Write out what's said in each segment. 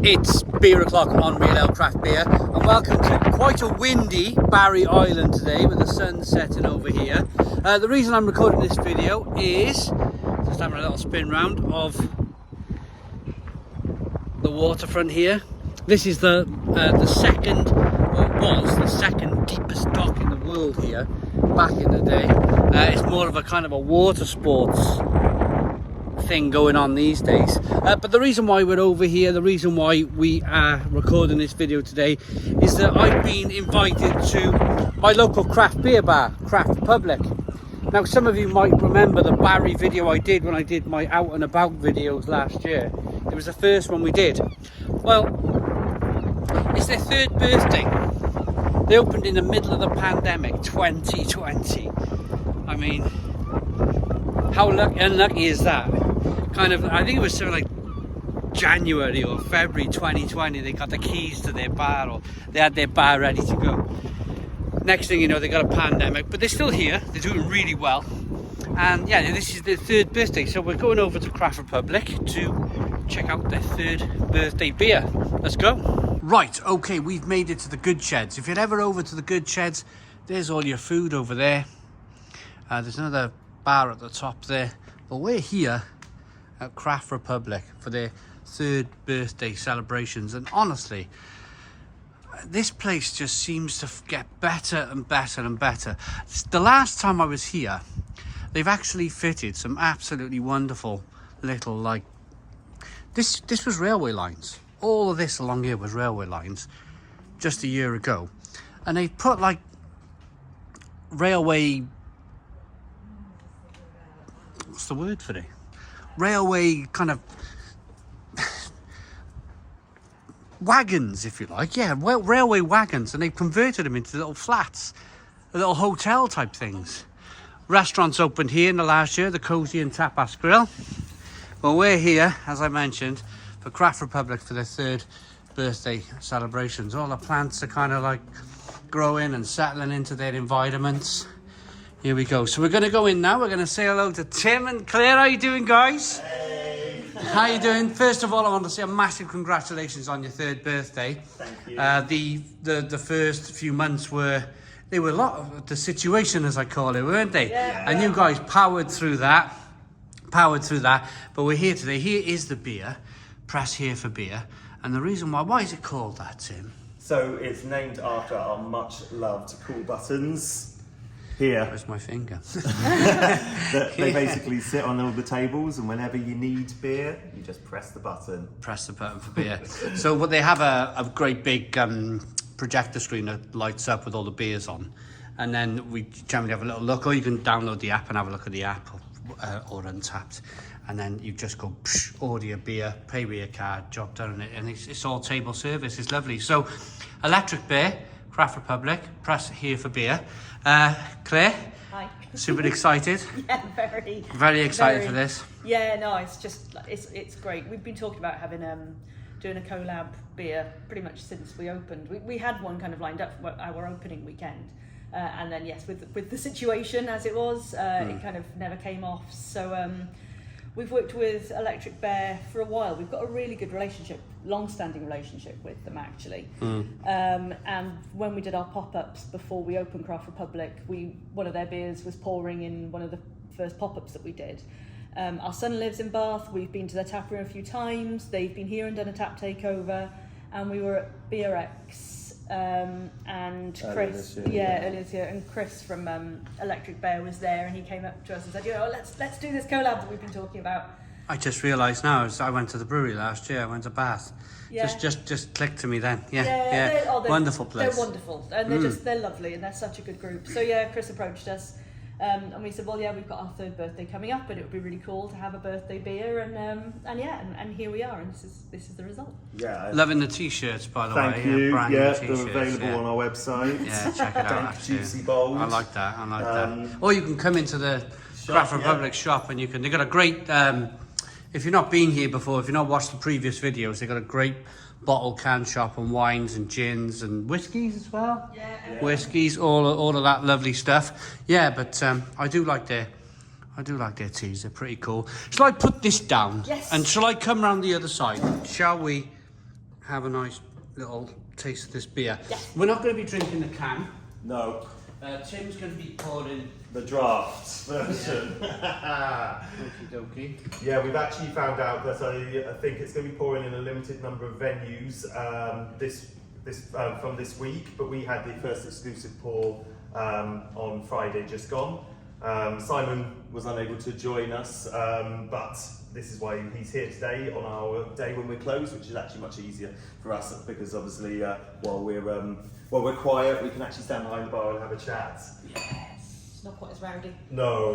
It's beer o'clock on Real Ale Craft Beer, and welcome to quite a windy Barry Island today with the sun setting over here. The reason I'm recording this video is just having a little spin round of the waterfront here. This is the second, or was the second deepest dock in the world here back in the day. It's more of a kind of a water sports thing going on these days, but the reason why we're over here, the reason why we are recording this video today is that I've been invited to my local craft beer bar, Craft Republic. Now some of you might remember the Barry video I did when I did my out and about videos last year. It was the first one we did. Well, it's their third birthday. They opened in the middle of the pandemic, 2020. I mean, how unlucky is that? Kind of, I think it was something like January or February 2020 they got the keys to their bar, or they had their bar ready to go. Next thing you know, they got a pandemic, but they're still here, they're doing really well. And yeah, this is their third birthday, so we're going over to Craft Republic to check out their third birthday beer. Let's go. Right, okay, we've made it to the Good Sheds. If you're ever over to the Good Sheds, there's all your food over there. There's another bar at the top there, but we're here at Craft Republic for their third birthday celebrations, and honestly this place just seems to get better and better and better. The last time I was here, they've actually fitted some absolutely wonderful little, like, this was railway lines. All of this along here was railway lines just a year ago, and they put like railway, what's the word for it? Railway kind of wagons, if you like. Yeah, well, railway wagons, and they've converted them into little flats, little hotel type things. Restaurants opened here in the last year, the Cozy and Tapas Grill. Well, we're here, as I mentioned, for Craft Republic for their third birthday celebrations. All the plants are kind of like growing and settling into their environments. Here we go. So we're going to go in now. We're going to say hello to Tim and Claire. How you doing, guys? Hey. How you doing? First of all, I want to say a massive congratulations on your third birthday. Thank you. The first few months were a lot of the situation, as I call it, weren't they? Yeah. And you guys powered through that. But we're here today. Here is the beer. Press here for beer. And the reason why is it called that, Tim? So it's named after our much loved cool buttons. Here. Where's my finger? They basically sit on all the tables, and whenever you need beer, you just press the button. Press the button for beer. So what they have a great big projector screen that lights up with all the beers on, and then we generally have a little look, or you can download the app and have a look at the app, or Untapped, and then you just go order your beer, pay with your card, job done, and it's all table service. It's lovely. So electric beer, Craft Republic, press here for beer. Claire? Hi. Super excited? Yeah, very. Very excited for this. Yeah, no, it's just, it's great. We've been talking about having, doing a collab beer pretty much since we opened. We had one kind of lined up for our opening weekend. And then, yes, with the situation as it was, it kind of never came off. So we've worked with Electric Bear for a while. We've got a really good relationship, long-standing relationship with them, actually. And when we did our pop-ups before we opened Craft Republic, one of their beers was pouring in one of the first pop-ups that we did. Our son lives in Bath. We've been to their tap room a few times. They've been here and done a tap takeover. And we were at BRX. And Chris, earlier this year, and Chris from Electric Bear was there, and he came up to us and said, let's do this collab that we've been talking about. I just realised now, as I went to the brewery last year, I went to Bath. Yeah. Just clicked to me then. Yeah. They're Wonderful place. They're wonderful, and they're lovely, and they're such a good group. So yeah, Chris approached us, and we said, well, yeah, we've got our third birthday coming up, and it would be really cool to have a birthday beer, and here we are, and this is the result. Yeah. Loving the t-shirts, by the way. Thank you. Brand Yeah, new t-shirts, they're available on our website. Yeah, check it out. Dank, juicy, bold. I like that. Or you can come into the Craft Republic shop, and they've got a great. If you've not been here before, if you've not watched the previous videos, they've got a great bottle can shop and wines and gins and whiskies as well. Yeah. Whiskies, all of that lovely stuff. Yeah, but I do like their teas. They're pretty cool. Shall I put this down? Yes. And shall I come round the other side? Shall we have a nice little taste of this beer. Yes. We're not going to be drinking the can. No, Tim's going to be pouring. the draft version. Okie dokie. Yeah, we've actually found out that I think it's going to be pouring in a limited number of venues from this week, but we had the first exclusive pour on Friday just gone. Simon was unable to join us, but this is why he's here today on our day when we're closed, which is actually much easier for us because obviously while we're quiet, we can actually stand behind the bar and have a chat. It's not quite as rowdy. No,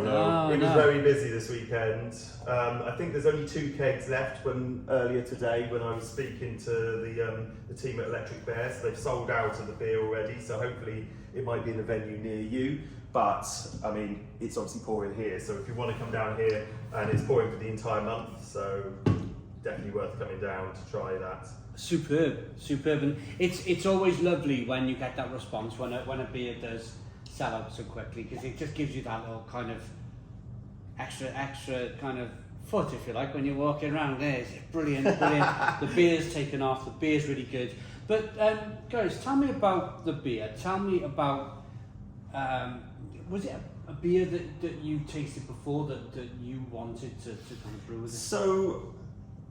it was No. very busy this weekend. I think there's only 2 kegs left. Earlier today, when I was speaking to the team at Electric Bear, so they've sold out of the beer already. So hopefully it might be in a venue near you. But I mean, it's obviously pouring here. So if you want to come down here, and it's pouring for the entire month, so definitely worth coming down to try that. Superb, and it's always lovely when you get that response when a beer does sell out so quickly, because it just gives you that little kind of extra kind of foot, if you like, when you're walking around. There, it's brilliant. The beer's taken off. The beer's really good. But guys, tell me about the beer. Tell me about was it a beer that you tasted before that you wanted to kind of brew with it? So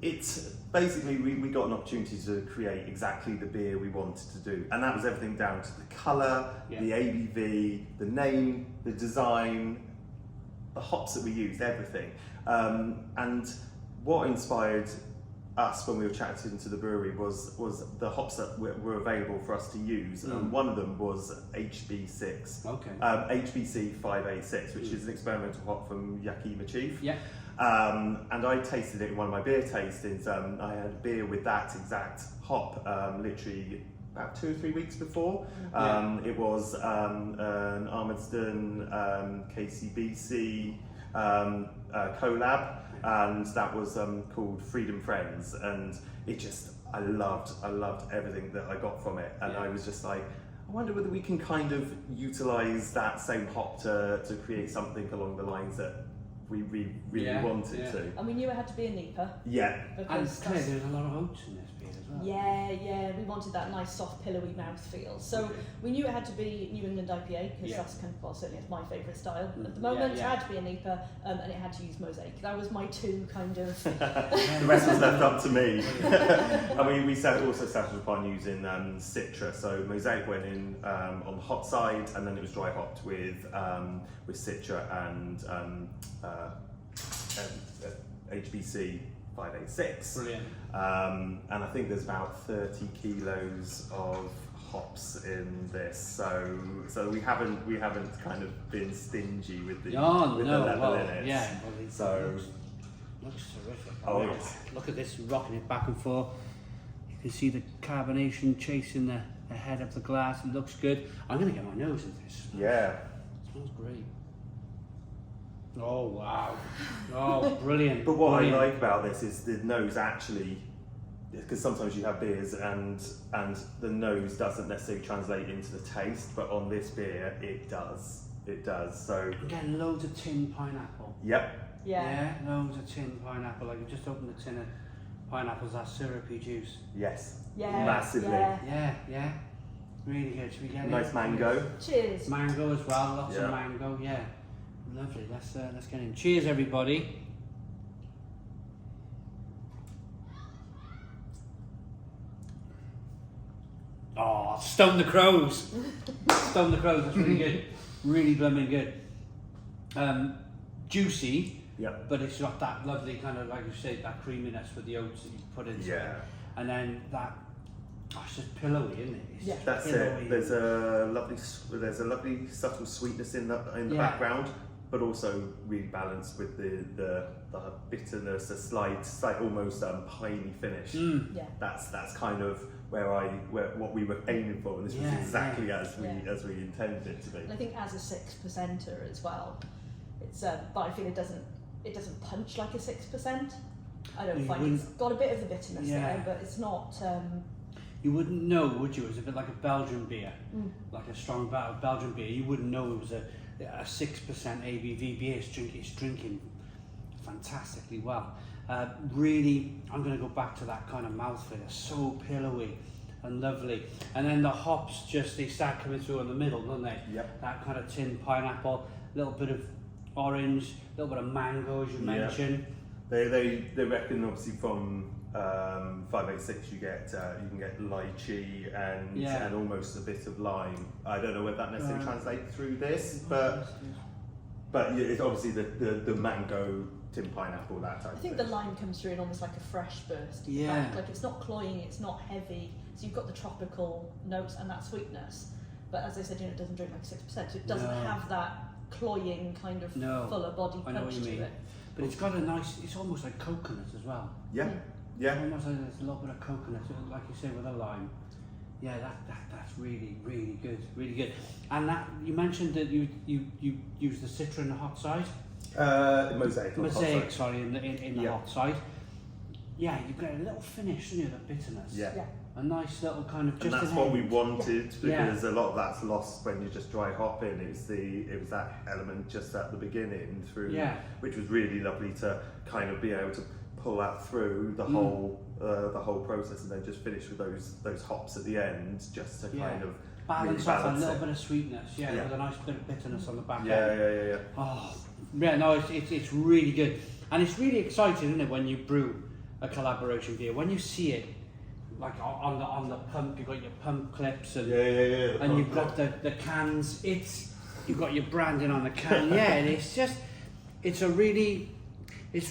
it's basically we got an opportunity to create exactly the beer we wanted to do, and that was everything down to the colour, the ABV, the name, the design, the hops that we used, everything. And what inspired us when we were chatting to the brewery was the hops that were available for us to use, and one of them was HB6. Okay. HBC 586, which is an experimental hop from Yakima Chief. Yeah. And I tasted it in one of my beer tastings. I had a beer with that exact hop literally about 2 or 3 weeks before. It was an Armidston KCBC collab, and that was called Freedom Friends, and I loved everything that I got from it, and I was just like, I wonder whether we can kind of utilise that same hop to create something along the lines that we really wanted to. And we knew it had to be a NEIPA. Yeah. And Because clearly there's a lot of oats in this beer as well. yeah, we wanted that nice soft pillowy mouthfeel. So we knew it had to be New England IPA, because that's kind of, well, certainly it's my favourite style at the moment. It had to be a NEIPA, and it had to use Mosaic. That was my 2 kind of... The rest was left up to me. I mean, we also settled upon using Citra. So Mosaic went in on the hot side, and then it was dry hopped with Citra and HBC 586. Brilliant. And I think there's about 30 kilos of hops in this, so we haven't kind of been stingy with the level in it. Yeah, well, so looks terrific. Oh, I mean, yes. Look at this, rocking it back and forth. You can see the carbonation chasing the head of the glass. It looks good. I'm gonna get my nose in this. yeah. It smells great. Oh wow! Oh, brilliant! But what brilliant. I like about this is the nose actually, because sometimes you have beers and the nose doesn't necessarily translate into the taste, but on this beer it does. It does. So I'm getting loads of tin pineapple. yep. Yeah. Loads of tin pineapple. Like I just opened a tin of pineapples, that syrupy juice. Yes. Yeah. Massively. Yeah. Really good. Should we get Nice mango. Cheers. Mango as well. Lots of mango. Yeah. Lovely. Let's get in. Cheers, everybody. Oh, Stone the Crows. Stone the Crows. That's really good. Really blooming good. Juicy. Yep. But it's got that lovely kind of, like you say, that creaminess with the oats that you put into it. And then that, it's just pillowy, isn't it? It's just That's pillowy. it. There's a lovely subtle sweetness in the background, but also really balanced with the bitterness, a slight almost piney finish. Mm. Yeah. That's kind of what we were aiming for, and this was exactly as we intended it to be. And I think as a 6%er as well, it's but I feel it doesn't punch like a 6%. I don't find it's got a bit of the bitterness there, but it's not. You wouldn't know, would you? It's a bit like a Belgian beer, like a strong Belgian beer. You wouldn't know it was a 6% ABV beer. It's drinking fantastically well. Really, I'm going to go back to that kind of mouthfeel. It's so pillowy and lovely. And then the hops they start coming through in the middle, don't they? Yep. That kind of tin pineapple, a little bit of orange, a little bit of mango, as you mentioned. They reckon obviously from 586 you can get lychee and almost a bit of lime. I don't know whether that necessarily translates through this, but it's obviously the mango, tin pineapple, that type. I think the lime comes through in almost like a fresh burst. Yeah. Like it's not cloying, it's not heavy. So you've got the tropical notes and that sweetness. But as I said, it doesn't drink like 6%, so it doesn't have that cloying kind of fuller body punch to it. But it's got a nice, it's almost like coconut as well. Yeah. Yeah. Almost like there's a little bit of coconut, like you say, with a lime. Yeah, that's really, really good, really good. And that, you mentioned that you use the Citra in the hot side? Mosaic, sorry, in the hot side. Yeah, you get a little finish, don't you, the bitterness. Yeah. A nice little kind of and that's what we wanted, because a lot of that's lost when you just dry hop in. It was that element just at the beginning which was really lovely to kind of be able to pull that through the whole process, and then just finish with those hops at the end, just to kind of balance really off a little bit of sweetness, with a nice bit of bitterness on the back end. Yeah. Oh, yeah, no, it's really good, and it's really exciting, isn't it, when you brew a collaboration beer, when you see it. Like on the pump, you've got your pump clips and and you've got the cans. You've got your branding on the can. And it's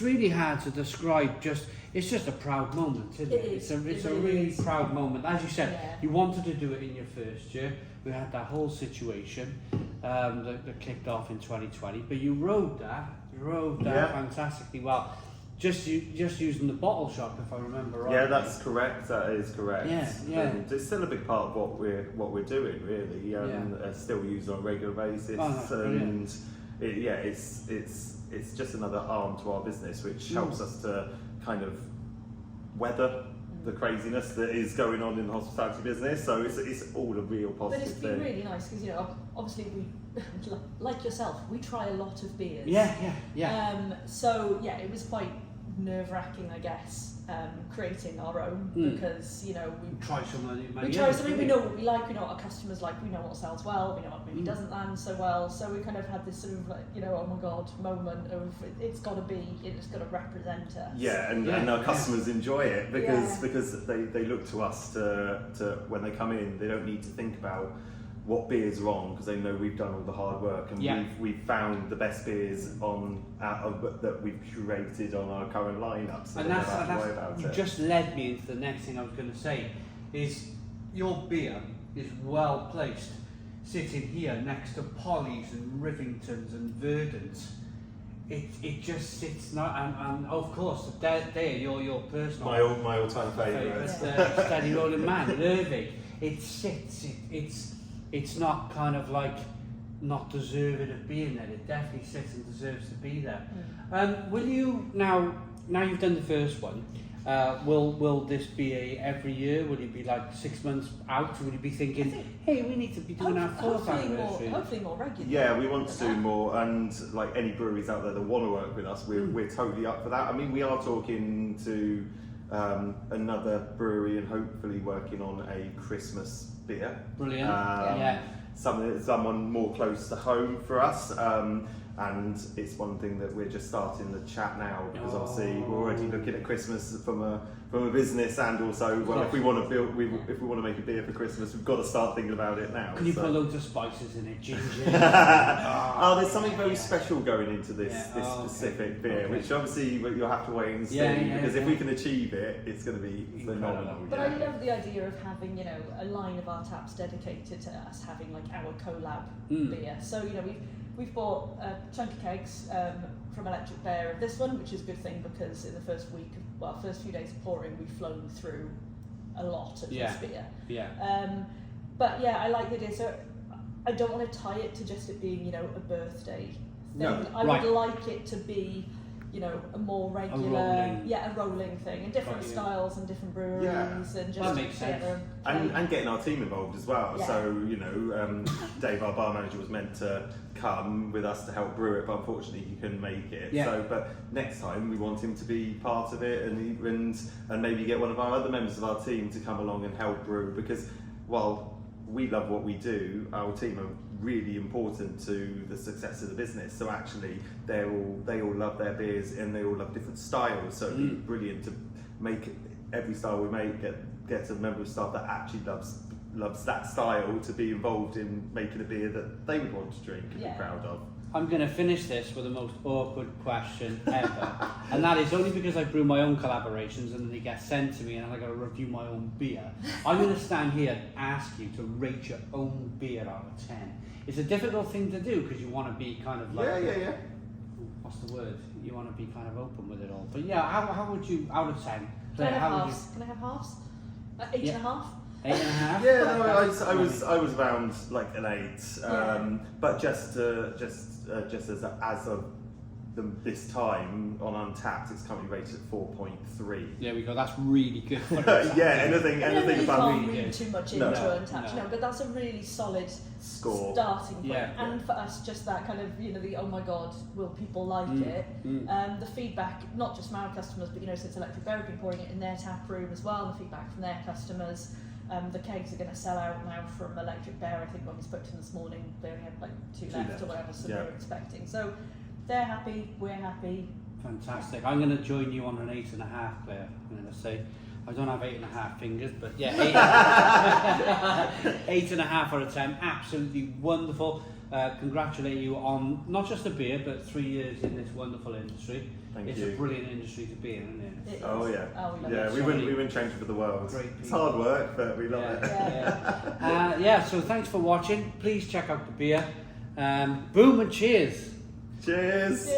really hard to describe. It's just a proud moment, isn't it? It's a really proud moment. As you said, you wanted to do it in your first year. We had that whole situation that kicked off in 2020, but you rode that fantastically well. Just using the bottle shop, if I remember right. Yeah, that's correct. That is correct. Yeah. And it's still a big part of what we're doing, really. Still used on a regular basis, it's just another arm to our business, which helps us to kind of weather the craziness that is going on in the hospitality business. So it's all a real positive thing. But it's been really nice because obviously we, like yourself, we try a lot of beers. Yeah. So it was quite nerve-wracking, I guess, creating our own because we try something. We know what we like, we know what our customers like, we know what sells well, we know what maybe doesn't land so well. So we kind of had this sort of oh my god moment of it's got to represent us. And our customers enjoy it because they look to us to when they come in, they don't need to think about what beers are on, because they know we've done all the hard work, and we've found the best beers that we've curated on our current lineup, so and they don't have to worry about you it. Just led me into the next thing I was going to say, is your beer is well placed, sitting here next to Polly's and Rivingtons and Verdants. It just sits and of course they're your personal my all-time favourite. Steady rolling man, Lervig. It sits. It's not kind of like not deserving of being there. It definitely sits and deserves to be there. Will you now you've done the first one? Will this be every year? Will it be like 6 months out? Will you be thinking, hey, we need to be doing our fourth anniversary? Hopefully more regular. Yeah, we want to do more, and like any breweries out there that want to work with us, we're totally up for that. I mean, we are talking to another brewery and hopefully working on a Christmas beer. Brilliant. Someone more close to home for us. And it's one thing that we're just starting the chat now, because obviously we're already looking at Christmas from a business, and also if we want to make a beer for Christmas, we've got to start thinking about it now. Can you put loads of spices in it, ginger? There's something very special going into this specific beer, which obviously you'll have to wait and see, because if we can achieve it, it's going to be phenomenal. But I love the idea of having a line of our taps dedicated to us having like our collab beer. So we've bought a chunk of kegs from Electric Bear of this one, which is a good thing because in the first few days of pouring, we've flown through a lot of this beer. But I like the idea. So I don't want to tie it to just it being, a birthday thing. No, I would like it to be, you know, a more regular, rolling. a rolling thing, and different Got you. styles and different breweries, and just That makes sense. together And getting our team involved as well. Yeah. So, you know, Dave, our bar manager, was meant to come with us to help brew it, but unfortunately he couldn't make it. Yeah. So, but next time we want him to be part of it, and maybe get one of our other members of our team to come along and help brew, because while we love what we do, our team are really important to the success of the business. So actually, they all love their beers, and they all love different styles. So it'd be brilliant to make every style we make get a member of staff that actually loves that style to be involved in making a beer that they would want to drink and be proud of. I'm going to finish this with the most awkward question ever, and that is only because I brew my own collaborations and they get sent to me and I've got to review my own beer. I'm going to stand here and ask you to rate your own beer out of 10. It's a difficult thing to do because you want to be kind of like... Yeah. What's the word? You want to be kind of open with it all. But yeah, how would you, out of 10? Can I have how would halves? Can I have halves? 8.5? 8.5? Yeah, no, I was around like an 8, but just as of this time on Untapped, it's currently rated at 4.3. There we go. That's really good. For Anything You above can't me. read too much into No. Untapped, but that's a really solid Score. starting point. Yeah. And for us, just that kind of, you know, the oh my god, will people like it? The feedback, not just from our customers, but you know, since Electric Bear have been pouring it in their tap room as well, and the feedback from their customers. The kegs are going to sell out now from Electric Bear. I think when we spoke to them this morning, they only had like two left or whatever, so they're expecting. So they're happy, we're happy. Fantastic. I'm going to join you on an 8.5, Claire. I'm going to say, I don't have 8.5 fingers, but yeah, 8.5 out of 10. Absolutely wonderful. Congratulate you on not just the beer, but 3 years in this wonderful industry. Thank you. a brilliant industry to be in, isn't it? Oh yeah. Oh, we love Yeah, it. we wouldn't change it for the world. Great It's people. hard work, but we love it. Yeah, so thanks for watching. Please check out the beer. Boom and cheers. Cheers.